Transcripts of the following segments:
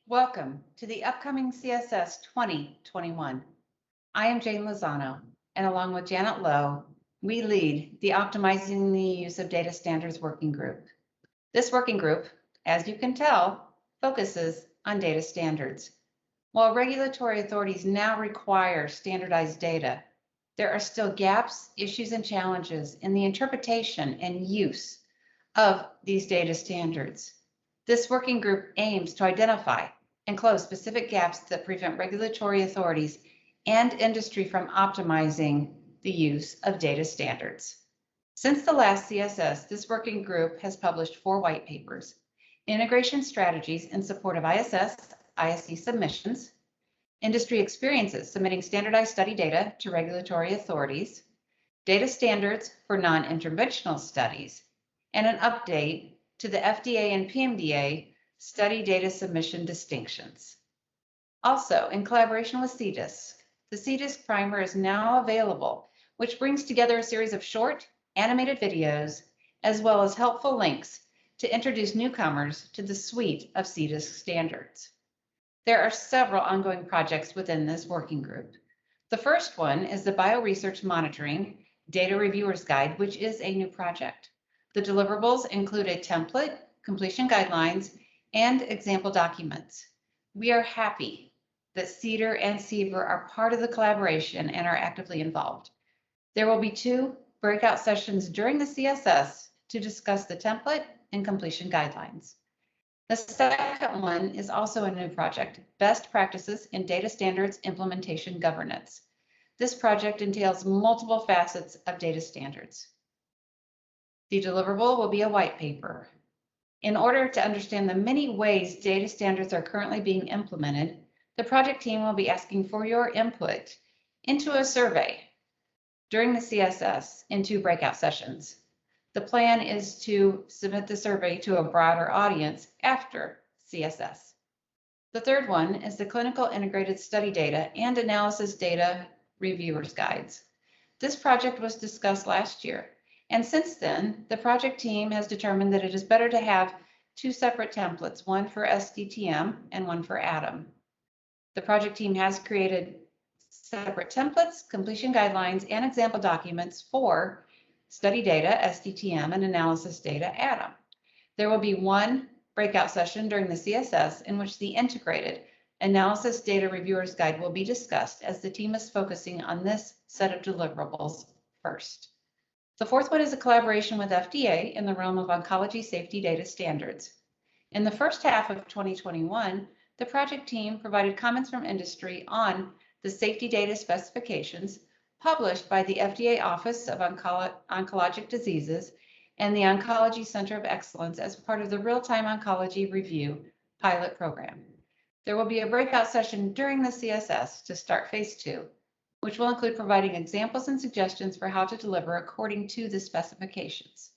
Welcome to the upcoming CSS 2021. I am Jane Lozano, and along with Janet Lowe, we lead the Optimizing the Use of Data Standards Working Group. This working group, as you can tell, focuses on data standards. While regulatory authorities now require standardized data, there are still gaps, issues, and challenges in the interpretation and use of these data standards. This working group aims to identify and close specific gaps that prevent regulatory authorities and industry from optimizing the use of data standards. Since the last CSS, this working group has published 4 white papers: integration strategies in support of ISS, ISC submissions, industry experiences submitting standardized study data to regulatory authorities, data standards for non-interventional studies, and an update to the FDA and PMDA study data submission distinctions. Also, in collaboration with CSS, the CSS Primer is now available, which brings together a series of short, animated videos, as well as helpful links to introduce newcomers to the suite of CSS standards. There are several ongoing projects within this working group. The first one is the Bioresearch Monitoring Data Reviewers Guide, which is a new project. The deliverables include a template, completion guidelines, and example documents. We are happy that CEDAR and CBER are part of the collaboration and are actively involved. There will be 2 breakout sessions during the CSS to discuss the template and completion guidelines. The second one is also a new project, Best Practices in Data Standards Implementation Governance. This project entails multiple facets of data standards. The deliverable will be a white paper. In order to understand the many ways data standards are currently being implemented, the project team will be asking for your input into a survey during the CSS in 2 breakout sessions. The plan is to submit the survey to a broader audience after CSS. The third one is the Clinical Integrated Study Data and Analysis Data Reviewers Guides. This project was discussed last year, and since then, the project team has determined that it is better to have 2 separate templates, one for SDTM and one for ATOM. The project team has created separate templates, completion guidelines, and example documents for study data, SDTM, and analysis data, ATOM. There will be 1 breakout session during the CSS in which the integrated analysis data reviewers guide will be discussed, as the team is focusing on this set of deliverables first. The fourth one is a collaboration with FDA in the realm of oncology safety data standards. In the first half of 2021, the project team provided comments from industry on the safety data specifications published by the FDA Office of Oncologic Diseases and the Oncology Center of Excellence as part of the Real-Time Oncology Review pilot program. There will be a breakout session during the CSS to start phase 2, which will include providing examples and suggestions for how to deliver according to the specifications.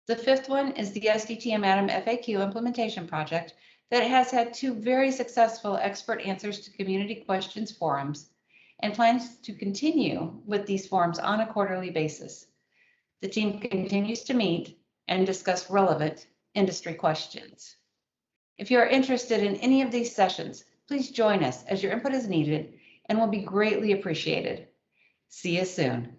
The fifth one is the SDTM ATOM FAQ implementation project that has had 2 very successful expert answers to community questions forums and plans to continue with these forums on a quarterly basis. The team continues to meet and discuss relevant industry questions. If you are interested in any of these sessions, please join us, as your input is needed and will be greatly appreciated. See you soon.